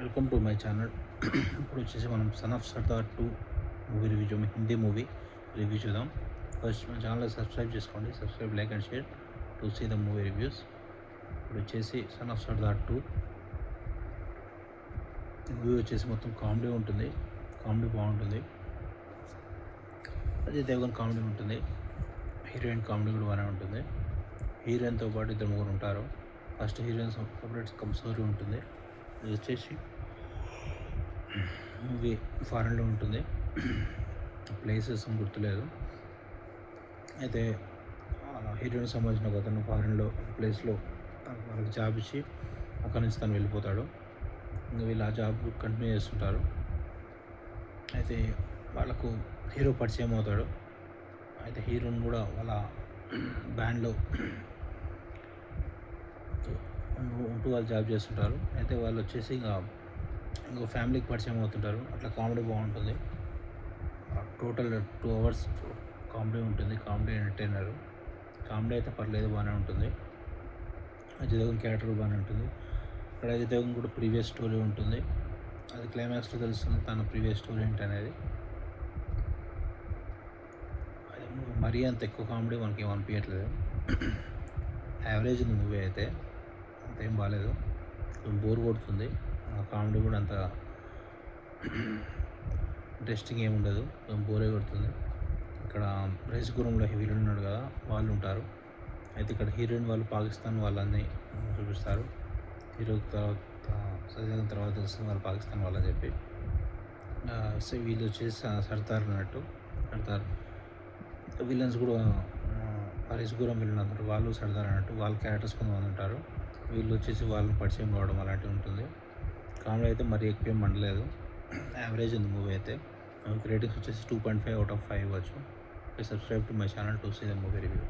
Welcome to my channel. ఇప్పుడు వచ్చేసి మనం son of Sardar 2 movie review చూద్దాం. హిందీ మూవీ రివ్యూ చూద్దాం. ఫస్ట్ మన ఛానల్ సబ్స్క్రైబ్ చేసుకోండి. Subscribe, like and share to see the movie reviews. ఇప్పుడు వచ్చేసి సన్ ఆఫ్ సర్దార్ 2 మూవీ వచ్చేసి మొత్తం కామెడీ ఉంటుంది. కామెడీ బాగుంటుంది. అజయ్ దేవగన్ కామెడీ ఉంటుంది. హీరోయిన్ కామెడీ కూడా బాగానే ఉంటుంది. హీరోయిన్తో పాటు ఇద్దరు ముగ్గురు ఉంటారు. ఫస్ట్ హీరోయిన్ సపరేట్ స్టోరీ ఉంటుంది. ఇది వచ్చేసి మూవీ ఫారెన్లో ఉంటుంది. ప్లేసెస్ గుర్తులేదు. అయితే హీరోయిన్ సంబంధించిన ఒక అతను ఫారెన్లో ప్లేస్లో వాళ్ళకి జాబ్ ఇచ్చి అక్కడి నుంచి తను వెళ్ళిపోతాడు. ఇంకా వీళ్ళు ఆ జాబ్ కంటిన్యూ చేస్తుంటారు. అయితే వాళ్ళకు హీరో పరిచయం అవుతాడు. అయితే హీరోయిన్ కూడా వాళ్ళ బ్యాండ్లో ఉంటూ వాళ్ళు జాబ్ చేస్తుంటారు. అయితే వాళ్ళు వచ్చేసి ఇంకో ఫ్యామిలీకి పరిచయం అవుతుంటారు. అట్లా కామెడీ బాగుంటుంది. టోటల్ 2 hours కామెడీ ఉంటుంది. Comedy entertainer. కామెడీ అయితే పర్లేదు, బాగానే ఉంటుంది. అజయ్ దేవగన్ క్యారెక్టర్ బాగానే ఉంటుంది. ఇక్కడ అజయ్ దేవగన్ కూడా ప్రీవియస్ స్టోరీ ఉంటుంది. అది క్లైమాక్స్లో తెలుస్తుంది తన ప్రీవియస్ స్టోరీ ఏంటి అనేది. అది మరీ అంత ఎక్కువ కామెడీ మనకి ఏమనిపించట్లేదు. యావరేజ్ ఉంది మూవీ అయితే, అంతేం బాగాలేదు. బోర్ కొడుతుంది. కామెడీ కూడా అంత ఇంట్రెస్టింగ్ ఏమి ఉండదు. బోరే కొడుతుంది. ఇక్కడ రేసుగురంలో హీరోయిన్ ఉన్నాడు కదా, వాళ్ళు ఉంటారు. అయితే ఇక్కడ హీరోయిన్ వాళ్ళు పాకిస్తాన్ వాళ్ళని చూపిస్తారు. హీరో తర్వాత తెలుస్తుంది వాళ్ళు పాకిస్తాన్ వాళ్ళని చెప్పి. సో వీళ్ళు వచ్చేసి సర్దార్ అన్నట్టు. సర్దార్ విలన్స్ కూడా రేసుగురం విలన్ అన్నట్టు, వాళ్ళు సర్దార్ అన్నట్టు. వాళ్ళ క్యారెక్టర్స్ కొంతమంది ఉంటారు. వీళ్ళు వచ్చేసి వాళ్ళని పరిచయం కావడం అలాంటివి ఉంటుంది. కామెడీ అయితే మరీ ఎక్కువ మండలేదు. యావరేజ్ ఉంది మూవీ అయితే. రేటింగ్స్ వచ్చేసి 2.5 out of 5 ఇవ్వచ్చు. Subscribe to my channel to see the movie review.